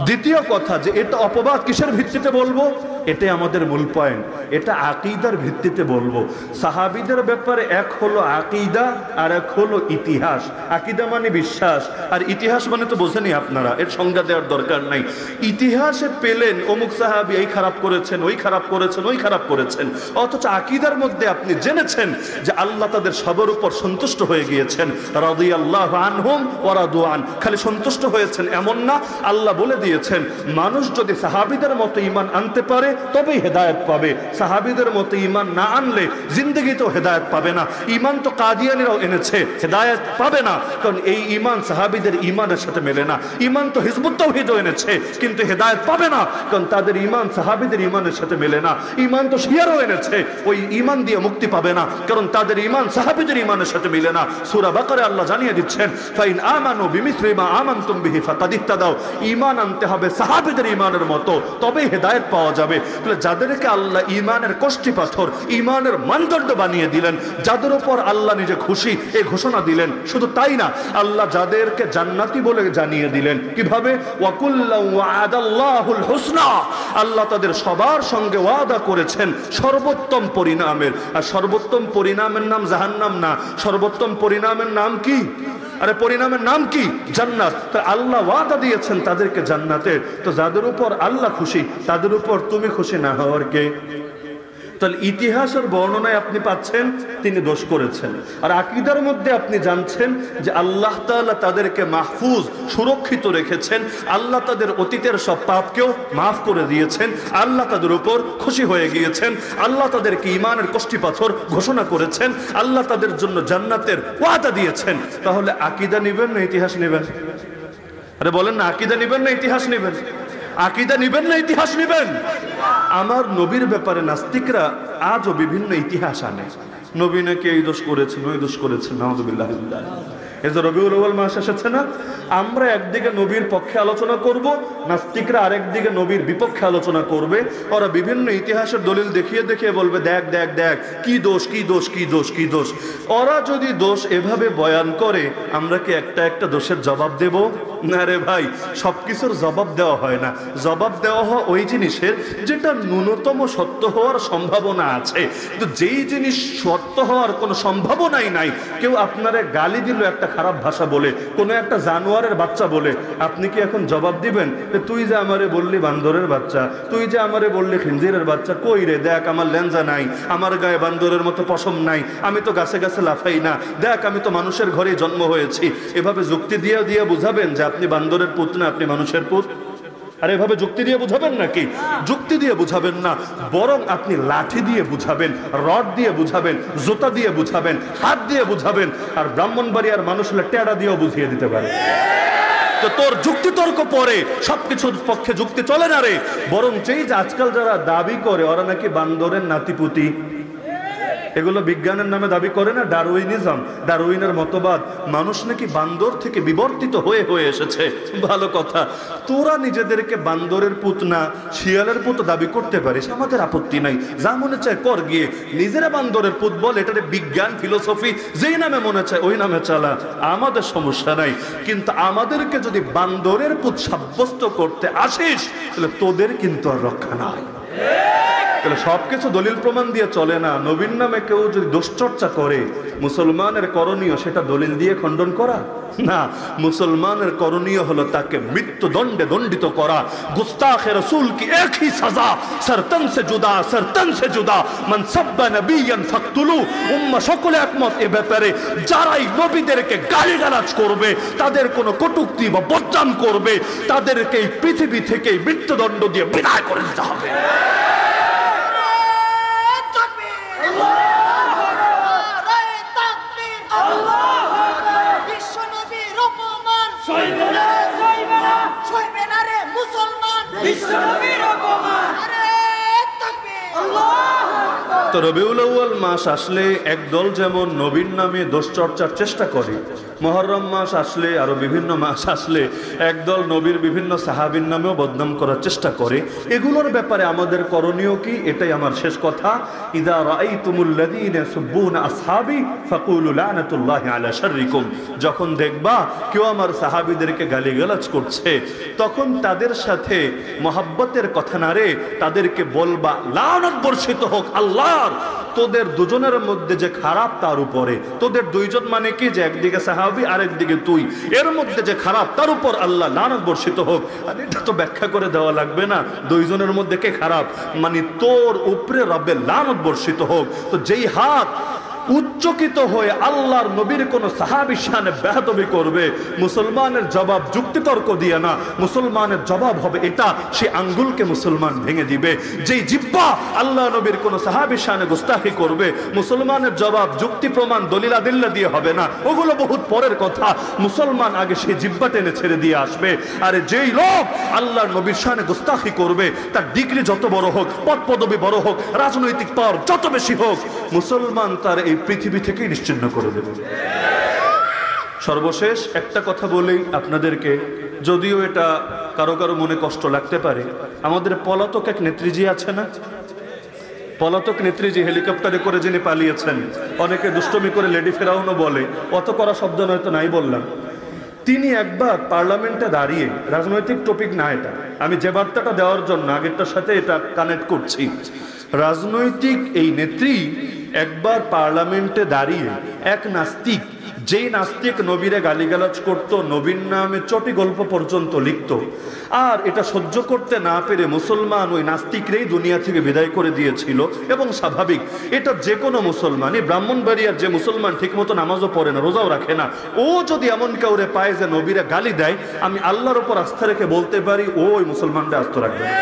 দ্বিতীয় কথা, যে এটা অপবাদ কিসের ভিত্তিতে বলবো? এটাই আমাদের মূল পয়েন্ট, এটা আকীদার ভিত্তিতে বলবো। সাহাবীদের ব্যাপারে এক হলো আকীদা আর এক হলো ইতিহাস। আকীদা মানে বিশ্বাস, আর ইতিহাস মানে তো বোঝেনি আপনারা, এর সংজ্ঞা দেওয়ার দরকার নাই। ইতিহাসে পেলেন অমুক সাহাবী এই খারাপ করেছেন, ওই খারাপ করেছেন, ওই খারাপ করেছেন, অথচ আকীদার মধ্যে আপনি জেনেছেন যে আল্লাহ তাদের সবার উপর সন্তুষ্ট হয়ে গিয়েছেন। রাদিয়াল্লাহু আনহুম ওয়া রাদু আন, খালি সন্তুষ্ট হয়েছেন এমন না, আল্লাহ বলে দিয়েছেন মানুষ যদি সাহাবীদের মতো ঈমান আনতে পারে তবেই হেদায়েত পাবে, সাহাবীদের মতো ঈমান না আনলে জিন্দেগিতেও হেদায়েত পাবে না। ঈমান তো কাদিয়ানীরাও এনেছে, হেদায়েত পাবে না, কারণ এই ঈমান সাহাবীদের ঈমানের সাথে মেলে না। ঈমান তো হিজবুত তাওহীদও এনেছে, কিন্তু হেদায়েত পাবে না, কারণ তাদের ঈমান সাহাবীদের ঈমানের সাথে মেলে না। ঈমান তো শিয়ারও এনেছে, ওই ঈমান দিয়ে মুক্তি পাবে না, কারণ তাদের ঈমান সাহাবীদের ঈমানের সাথে মিলে না। সূরা বাকারে আল্লাহ জানিয়ে দিচ্ছেন, ফাইন আমানু বিমিসলি মা আমানতুম বিহি ফাকাদ ইহতাদাও, ঈমান আনতে হবে সাহাবীদের ঈমানের মতো, তবেই হেদায়েত পাওয়া যাবে। তাহলে যাদেরকে আল্লাহ ঈমানের কষ্টি পাথর, ঈমানের মানদণ্ড বানিয়ে দিলেন, যাদের উপর আল্লাহ নিজে খুশি এই ঘোষণা দিলেন, শুধু তাই না, আল্লাহ যাদেরকে জান্নাতি বলে জানিয়ে দিলেন। কিভাবে? ওয়াকুল্লাহু ওয়া'আদাল্লাহুল হুসনা, আল্লাহ তাদের সবার সঙ্গে ওয়াদা করেছেন সর্বোত্তম পরিণামের। আর সর্বোত্তম পরিণামের নাম জাহান্নাম না, সর্বোত্তম পরিণামের নাম কি? আরে পরিণামের নাম কি? জান্নাত। তো আল্লাহ ওয়াদা দিয়েছেন তাদেরকে জান্নাতের। তো যাদের উপর আল্লাহ খুশি, তাদের উপর তুমি খুশি না হওয়ার কে? তাহলে ইতিহাসের বর্ণনায় আপনি পাচ্ছেন তিনি দোষ করেছেন, আর আকীদার মধ্যে আপনি জানছেন যে আল্লাহ তাআলা তাদেরকে মাহফুজ, সুরক্ষিত রেখেছেন, আল্লাহ তাদের অতীতের সব পাপকেও মাফ করে দিয়েছেন, আল্লাহ তাদের উপর খুশি হয়ে গিয়েছেন, আল্লাহ তাদেরকে ঈমানের কষ্টি পাথর ঘোষণা করেছেন, আল্লাহ তাদের জন্য জান্নাতের ওয়াদা দিয়েছেন। তাহলে আকীদা নেবেন না ইতিহাস নেবেন? আরে বলেন না, আকীদা নেবেন না ইতিহাস নেবেন? আকীদা নেবেন না ইতিহাস নেবেন? আমার নবীর ব্যাপারে নাস্তিকরা আজও বিভিন্ন ইতিহাস আনে, নবী নাকি এই দোষ করেছেন, ওই দোষ করেছেন, নাউযুবিল্লাহ। এই যে রবিউল আউয়াল মাস এসেছে না, আমরা একদিকে নবীর পক্ষে আলোচনা করব, নাস্তিকরা আরেকদিকে নবীর বিপক্ষে আলোচনা করবে। ওরা বিভিন্ন ইতিহাসের দলিল দেখিয়ে দেখিয়ে বলবে দেখ দেখ দেখ কি দোষ, কি দোষ, কি দোষ, কি দোষ। ওরা যদি দোষ এভাবে বয়ান করে, আমরা কি একটা একটা দোষের জবাব দেব? না রে ভাই, সবকিছুর জবাব দেওয়া হয় না। জবাব দেওয়া হয় ওই জিনিসের যেটা ন্যূনতম সত্য হওয়ার সম্ভাবনা আছে। কিন্তু যেই জিনিস সত্য হওয়ার কোনো সম্ভাবনাই নাই, কেউ আপনারে গালি দিল একটা খারাপ ভাষা বলে, কোনো একটা জানোয়ারের বাচ্চা বলে, আপনি কি এখন জবাব দিবেন তুই যে আমারে বললি বান্দরের বাচ্চা, তুই যে আমারে বললি খিনজিরের বাচ্চা? কই রে, দেখ আমার ল্যাঞ্জা নাই, আমার গায়ে বান্দরের মতো পশম নাই, আমি তো গাছে গাছে লাফাই না, দেখ আমি তো মানুষের ঘরে জন্ম হয়েছি। এভাবে যুক্তি দিয়ে দিয়ে বুঝাবেন যে আপনি বান্দরের পুত না, আপনি মানুষের পুত? আর এভাবে যুক্তি দিয়ে বুঝাবেন নাকি? যুক্তি দিয়ে বুঝাবেন না, বরং আপনি লাঠি দিয়ে বুঝাবেন, রড দিয়ে বুঝাবেন, জুতা দিয়ে বুঝাবেন, হাত দিয়ে বুঝাবেন। আর ব্রাহ্মণবাড়িয়ার মানুষ হলে টেড়া দিয়েও বুঝিয়ে দিতে পারে। তো তোর যুক্তি তর্ক পরে, সবকিছুর পক্ষে যুক্তি চলে না রে। বরং এই যে আজকাল যারা দাবি করে ওরা নাকি বান্দরের নাতিপুতি, এগুলো বিজ্ঞানের নামে দাবি করে না, ডারউইনিজম, ডারউইনের মতবাদ, মানুষ নাকি বান্দর থেকে বিবর্তিত হয়ে হয়ে এসেছে। ভালো কথা, তোরা নিজেদেরকে বান্দরের পুত না শিয়ালের পুত দাবি করতে পারিস, আমাদের আপত্তি নাই, যা মনে চায় কর গিয়ে, নিজেরা বান্দরের পুত বল, এটারে বিজ্ঞান ফিলোসফি যেই নামে মনে চায় ওই নামে চালা, আমাদের সমস্যা নাই। কিন্তু আমাদেরকে যদি বান্দরের পুত সাব্যস্ত করতে আসিস, তাহলে তোদের কিন্তু আর রক্ষা নাই। তাহলে সবকিছু দলিল প্রমাণ দিয়ে চলে না। নবীর নামে কেউ যদি দুশ্চর্চা করে, মুসলমানের করণীয় সেটা দলিল দিয়ে খণ্ডন করা না। মুসলমানের করণীয় হলো তাকে মৃত্যুদণ্ডে দণ্ডিত করা। গুস্তাখে রাসূল কি এক হি সাজা, সরতন সে জুদা, সরতন সে জুদা, মান সাব্বা নবিয়ান ফাকতুলু। উম্মাহ সকলে একমত এ ব্যাপারে। যারাই নবীদেরকে গালিগালাজ করবে, তাদের কোনো কটূক্তি বা বদনাম করবে, তাদেরকে এই পৃথিবী থেকে মৃত্যুদণ্ড দিয়ে বিদায় করে দিতে হবে। তো রবিউল আউয়াল মাস আসলে একদল যেমন নবীর নামে দোষচর্চার চেষ্টা করে, মুহররম মাস আসলে আরো বিভিন্ন মাস আসলে একদল নবীর বিভিন্ন সাহাবীর নামেও বদনাম করার চেষ্টা করে। এগুলোর ব্যাপারে আমাদের করণীয় কি? এটাই আমার শেষ কথা। ইযা রাআইতুমুল্লাযীনা ইয়াসুব্বুনা আসহাবী ফাকুলু লানাতুল্লাহি আলা শাররিকুম। যখন দেখবা কেউ আমার সাহাবীদেরকে গালিগালাজ করছে, তখন তাদের সাথে মহব্বতের কথা না রে, তাদেরকে বলবা লানত বর্ষিত হোক আল্লাহর তোদের দুজনের মধ্যে যে খারাপ তার উপরে। তোদের দুইজন মানে কি? যে একদিকে সাহাবী আর একদিকে তুই, এর মধ্যে যে খারাপ তার উপর আল্লাহ লানত বর্ষিত হোক। আর এটা তো ব্যাখ্যা করে দেওয়া লাগবে না, দুইজনের মধ্যে কে খারাপ, মানে তোর উপরে রব্বের লানত বর্ষিত হোক। তো যেই হাত উচ্চকিত হয়ে আল্লাহর নবীর কোন সাহাবীর শানে বেয়াদবি করবে, মুসলমানের জবাব যুক্তিতর্ক দিয়ে না, মুসলমানের জবাব হবে এটা, সে আঙ্গুলকে মুসলমান ভেঙে দিবে। যেই জিহ্বা আল্লাহ নবীর কোন সাহাবীর শানে গুস্তাখি করবে, মুসলমানের জবাব যুক্তি প্রমাণ দলিল আদিল্লা দিয়ে হবে না, ওগুলো বহুত পরের কথা। মুসলমান আগে সেই জিহ্বা টেনে ছেড়ে দিয়ে আসবে। আর যেই লোক আল্লাহর নবীর শানে গুস্তাখি করবে, তার ডিগ্রি যত বড় হোক, পদ পদবি বড় হোক, রাজনৈতিক পাওয়ার যত বেশি হোক, মুসলমান তার এই পৃথিবী থেকেই নিশ্চিহ্ন করে দেবে। সর্বশেষ একটা কথা বলেই আপনাদেরকে, যদিও এটা কারো কারো মনে কষ্ট লাগতে পারে, আমাদের পলাতক এক নেত্রীজি আছে না, পলাতক নেত্রীজি হেলিকপ্টারে করে যিনি পালিয়েছেন, অনেকে দুষ্টমি করে লেডি ফেরাউনও বলে, অত করা শব্দ নয়তো নাই বললাম। তিনি একবার পার্লামেন্টে দাঁড়িয়ে, রাজনৈতিক টপিক না এটা, আমি যে বার্তাটা দেওয়ার জন্য আগেরটার সাথে এটা কানেক্ট করছি, রাজনৈতিক এই নেত্রী একবার পার্লামেন্টে দাঁড়িয়ে এক নাস্তিক, যেই নাস্তিক নবীরে গালিগালাজ করত, নবীর নামে চটি গল্প পর্যন্ত লিখত, আর এটা সহ্য করতে না পেরে মুসলমান ওই নাস্তিকরেই দুনিয়া থেকে বিদায় করে দিয়েছিল। এবং স্বাভাবিক, এটা যে কোনো মুসলমানই, ব্রাহ্মণবাড়িয়ার যে মুসলমান ঠিকমতো নামাজও পড়ে না, রোজাও রাখে না, ও যদি এমন কাউরে পায় যে নবীরা গালি দেয়, আমি আল্লাহর উপর আস্থা রেখে বলতে পারি ও ওই মুসলমানরা আস্থা রাখবে না।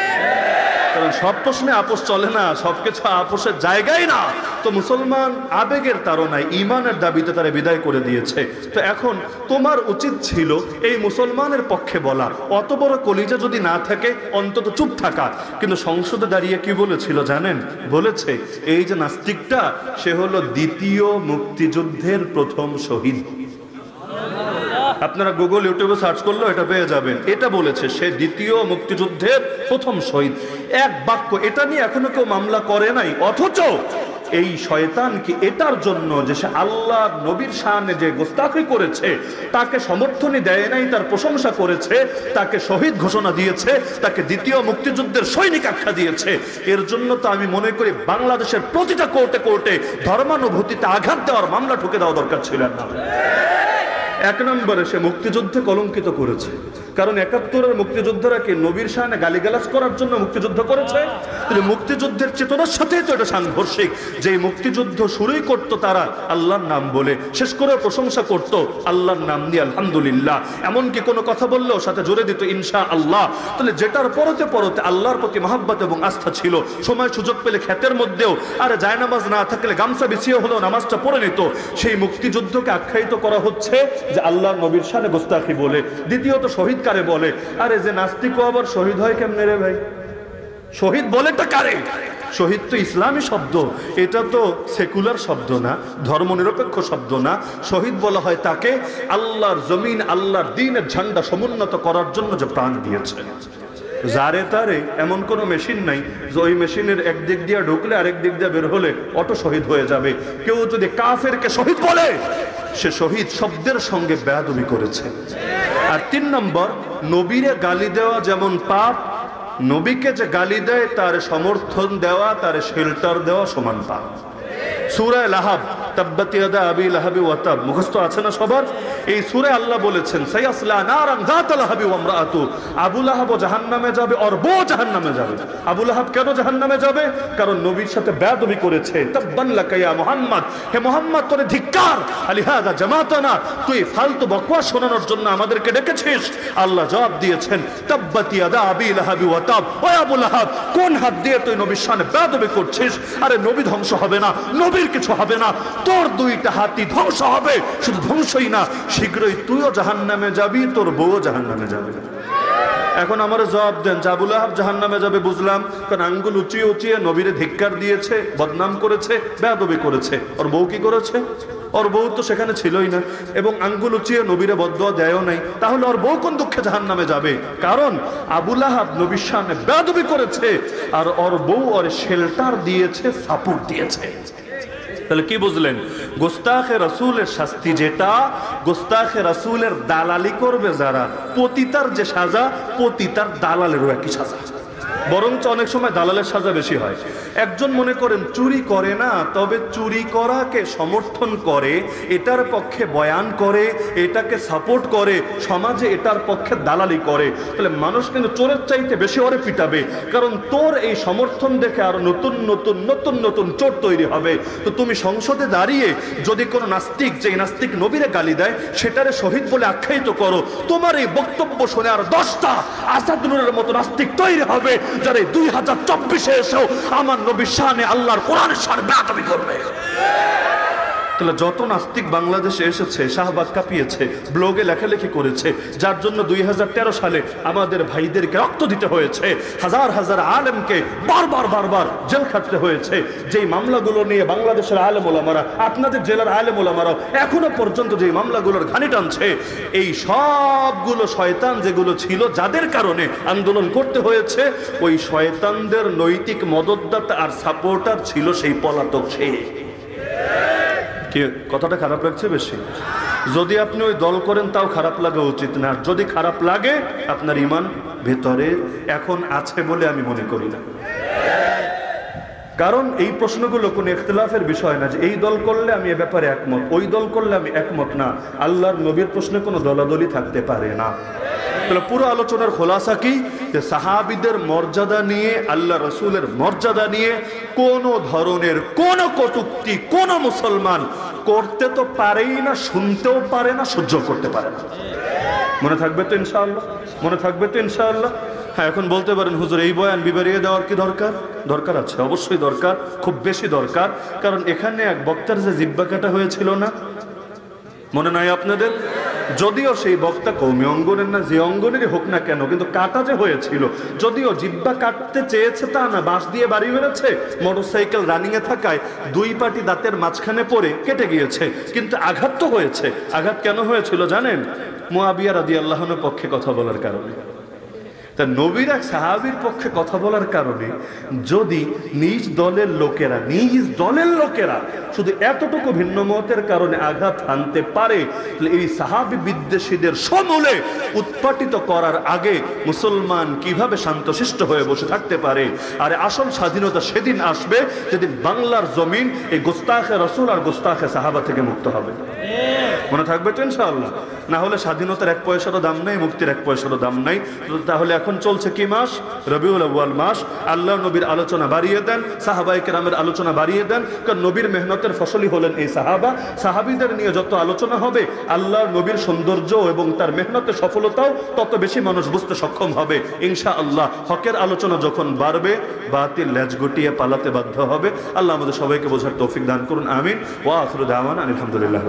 কারণ সব প্রশ্নে আপোষ চলে না, সবকিছু আপোষের জায়গায় না। তো মুসলমান আবেগের তাড়নায় ঈমানের দাবিতে তারা বিদায় করে দিয়েছে। তো এখন তোমার উচিত ছিল এই মুসলমানের পক্ষে বলা, অত বড় কলিজা যদি না থাকে অন্তত চুপ থাকা। কিন্তু সংসদে দাঁড়িয়ে কি বলেছিল জানেন? বলেছে এই যে নাস্তিকটা, সে হলো দ্বিতীয় মুক্তিযুদ্ধের প্রথম শহীদ। আপনারা গুগল ইউটিউবে সার্চ করলেও এটা পেয়ে যাবেন। এটা বলেছে সে দ্বিতীয় মুক্তিযুদ্ধের প্রথম শহীদ। এক বাক্য, এটা নিয়ে এখনো কেউ মামলা করে নাই। অথচ এই শয়তান কি এটার জন্য যে সে আল্লাহ নবীর শানে যে গোস্তাখি করেছে, তাকে সমর্থনই দেয় নাই, তার প্রশংসা করেছে, তাকে শহীদ ঘোষণা দিয়েছে, তাকে দ্বিতীয় মুক্তিযুদ্ধের সৈনিক আখ্যা দিয়েছে। এর জন্য তো আমি মনে করি বাংলাদেশের প্রতিটা কোর্টে কোর্টে ধর্মানুভূতিতে আঘাত দেওয়ার মামলা ঠুকে দেওয়া দরকার ছিল না। এক নম্বরে সে মুক্তিযুদ্ধে কলঙ্কিত করেছে, কারণ ৭১-এর মুক্তিযোদ্ধারা কি নবীর শানে গালিগালাজ করার জন্য মুক্তিযুদ্ধ করেছে? তাহলে মুক্তিযুদ্ধের চেতনার সাথেই তো এটা সাংঘর্ষিক। যে মুক্তিযুদ্ধ শুরুই করত তারা আল্লাহর নাম বলে, শেষ করে প্রশংসা করত আল্লাহর নাম দিয়ে আলহামদুলিল্লাহ, এমনকি কোনো কথা বললেও সাথে জুড়ে দিত ইনশা আল্লাহ। তাহলে যেটার পরতে পরতে আল্লাহর প্রতি মহব্বত এবং আস্থা ছিল, সময় সুযোগ পেলে ক্ষেতের মধ্যেও আরে জায়নামাজ না থাকলে গামছা বিছিয়ে হলেও নামাজটা পড়ে নিত। সেই মুক্তিযুদ্ধকে আখ্যায়িত করা হচ্ছে যে আল্লাহর নবীর শানে গোস্তাখি বলে। দ্বিতীয়ত শহীদ কারে বলে? আরে যে নাস্তিক আবার শহীদ হয় কেমনে রে ভাই? শহীদ বলেটা কারে? শহীদ তো ইসলামী শব্দ, এটা তো সেকুলার শব্দ না, ধর্মনিরপেক্ষ শব্দ না। শহীদ বলা হয় তাকে আল্লাহর জমিন, আল্লাহর দ্বীনের ঝান্ডা সমুন্নত করার জন্য যে প্রাণ দিয়েছে। যারে তারে এমন কোনো মেশিন নাই যে ওই মেশিনের একদিক দিয়ে ঢুকলে আরেক দিক দিয়ে বের হলে অটো শহীদ হয়ে যাবে। কেউ যদি কাফেরকে শহীদ বলে, সে শহীদ শব্দের সঙ্গে বেয়াদবি করেছে। আর ৩ নম্বর, নবীরে গালি দেওয়া যেমন পাপ, নবীকে যে গালি দেয় তার সমর্থন দেওয়া, তার শেল্টার দেওয়া সমান পাপ। সূরা লাহাব, তাব্বাত ইয়াদা আবি লাহাবি ওয়া তাব, মুখস্থ আছে না সবার? এই সূরায় আল্লাহ বলেছেন সায়াসলা নারান যাতা লাহাবি ওয়া ইমরাআতু, আবু লাহাব জাহান্নামে যাবে, ওর বউ জাহান্নামে যাবে। আবু লাহাব কেন জাহান্নামে যাবে? কারণ নবীর সাথে বেয়াদবি করেছে। তাব্বান লাকা ইয়া মুহাম্মদ, হে মুহাম্মদ তোরে ধিক্কার, আলিহাযা জামাতানা, তুই ফালতু বকওয়া শোনানোর জন্য আমাদেরকে ডেকেছিস। আল্লাহ জবাব দিয়েছেন তাব্বাত ইয়াদা আবি লাহাবি ওয়া তাব, ও আবু লাহাব কোন হাত দিয়ে তুই নবীর সামনে বেয়াদবি করছিস? আরে নবী ধ্বংস হবে না, নবীর কিছু হবে না, তোর দুইটা হাতই ধ্বংস হবে। শুধু ধ্বংসই না, শীঘ্রই তুইও জাহান্নামে যাবি, তোর বউও জাহান্নামে যাবে। এখন আমার জবাব দেন, আবু লাহাব জাহান্নামে যাবে বুঝলাম, কারণ আঙ্গুল উঁচিয়ে উঁচিয়ে নবীরে ধিক্কার দিয়েছে, বদনাম করেছে, বেয়াদবি করেছে। ওর বউ কি করেছে? ওর বউ তো সেখানে ছিলই না, এবং আঙ্গুল উঁচিয়ে নবীরে বদদোয়া দেয়ও নাই। তাহলে ওর বউ কোন দুঃখে জাহান্নামে যাবে? কারণ আবু লাহাব নবীর সামনে বেয়াদবি করেছে, আর ওর বউ ওর শেল্টার দিয়েছে, সাপোর্ট দিয়েছে। তাহলে কি বুঝলেন? গোস্তাখে রাসূলের শাস্তি যেটা, গোস্তাখে রাসূলের দালালি করবে যারা, পতিতার যে সাজা, পতিতার দালালেরও একই সাজা। বরঞ্চ অনেক সময় দালালের সাজা বেশি হয়। একজন মনে করেন চুরি করে না, তবে চুরি করাকে সমর্থন করে, এটার পক্ষে বয়ান করে, এটাকে সাপোর্ট করে, সমাজে এটার পক্ষে দালালি করে, তাহলে মানুষ কিন্তু চোরের চাইতে বেশি ওরে পিটাবে। কারণ তোর এই সমর্থন দেখে আরো নতুন নতুন নতুন নতুন চোর তৈরি হবে। তো তুমি সংসদে দাঁড়িয়ে যদি কোনো নাস্তিক, যে নাস্তিক নবীরে গালি দেয়, সেটারে শহীদ বলে আখ্যায়িত করো, তোমার এই বক্তব্য শুনে আর 10টা আসাদুলের মতো নাস্তিক তৈরি হবে, যারা 2024-এ এসেও আমার নবীর শানে, আল্লাহর কোরআনের শানে বেয়াদবি করবে। তাহলে যত নাস্তিক বাংলাদেশে এসেছে, শাহবাগ কাঁপিয়েছে, ব্লগে লেখালেখি করেছে, যার জন্য 2013 সালে আমাদের ভাইদেরকে রক্ত দিতে হয়েছে, হাজার হাজার আলেমকে বারবার বারবার জেল খাটতে হয়েছে, যেই মামলাগুলো নিয়ে বাংলাদেশের আলেম ওলামারা, আপনাদের জেলার আলেম ওলামারাও এখনো পর্যন্ত যে মামলাগুলোর ঘানি টানছে, এই সবগুলো শয়তান যেগুলো ছিল, যাদের কারণে আন্দোলন করতে হয়েছে, ওই শয়তানদের নৈতিক মদতদাতা আর সাপোর্টার ছিল সেই পলাতক সে। কথাটা খারাপ লাগছে বেশি? যদি আপনি ওই দল করেন তাও খারাপ লাগা উচিত না। যদি খারাপ লাগে, আপনার ঈমান ভেতরে এখন আছে বলে আমি মনে করি না। কারণ এই প্রশ্নগুলো কোনো ইখতিলাফের বিষয় না যে এই দল করলে আমি এ ব্যাপারে একমত, ওই দল করলে আমি একমত না। আল্লাহর নবীর প্রশ্নে কোনো দলাদলি থাকতে পারে না। তাহলে পুরো আলোচনার খোলাসা কি? যে সাহাবীদের মর্যাদা নিয়ে, আল্লাহ রসুলের মর্যাদা নিয়ে কোনো ধরনের কোনো কটূক্তি কোনো মুসলমান করতে তো পারেই না, শুনতেও পারে না, সহ্য করতে পারে না। মনে থাকবে তো ইনশাআল্লাহ? মনে থাকবে তো ইনশাআল্লাহ? হ্যাঁ, এখন বলতে পারেন হুজুর এই বয়ান বিবারিয়ে দেওয়ার কি দরকার? দরকার আছে, অবশ্যই দরকার, খুব বেশি দরকার। কারণ এখানে এক বক্তার যে জিব্বা কাটা হয়েছিল না, মনে নাই আপনাদের? যদিও সেই বক্তা কৌমি অঙ্গনের না, যে অঙ্গনেরই হোক না কেন, কিন্তু কাটা যে হয়েছিল, যদিও জিব্বা কাটতে চেয়েছে তা না, বাঁশ দিয়ে বাড়ি মেরেছে, মোটরসাইকেল রানিং এ থাকায় 2 পাটি দাঁতের মাঝখানে পড়ে কেটে গিয়েছে, কিন্তু আঘাত তো হয়েছে। আঘাত কেন হয়েছিল জানেন? মুআবিয়া রাদিয়াল্লাহু আনহুর পক্ষে কথা বলার কারণে। তা নবীর এক সাহাবীর পক্ষে কথা বলার কারণে যদি নিজ দলের লোকেরা শুধু এতটুকু ভিন্ন মতের কারণে আঘাত হানতে পারে, এই সাহাবী বিদ্বেষীদের সমূলে উৎপাটিত করার আগে মুসলমান কিভাবে শান্তশিষ্ট হয়ে বসে থাকতে পারে? আর আসল স্বাধীনতা সেদিন আসবে যেদিন বাংলার জমিন এই গোস্তাখে রসুল আর গোস্তাখে সাহাবা থেকে মুক্ত হবে। মনে থাকবে তো ইনশাআল্লাহ? না হলে স্বাধীনতার 1 পয়সারও দাম নাই, মুক্তির 1 পয়সারও দাম নাই। তাহলে এখন চলছে কি মাস? রবিউল আউয়াল মাস। আল্লাহ নবীর আলোচনা বাড়িয়ে দেন, সাহাবায়ে কেরামের আলোচনা বাড়িয়ে দেন, কারণ নবীর মেহনতের ফসলই হলেন এই সাহাবা। সাহাবীদের নিয়ে যত আলোচনা হবে, আল্লাহর নবীর সৌন্দর্য এবং তার মেহনতের সফলতাও তত বেশি মানুষ বুঝতে সক্ষম হবে ইনশাআল্লাহ। হকের আলোচনা যখন বাড়বে, বাতিল লেজ গুটিয়ে পালাতে বাধ্য হবে। আল্লাহ আমাদের সবাইকে বোঝার তৌফিক দান করুন, আমিন। ওয়া আখিরু দাওয়ানা আলহামদুলিল্লাহ।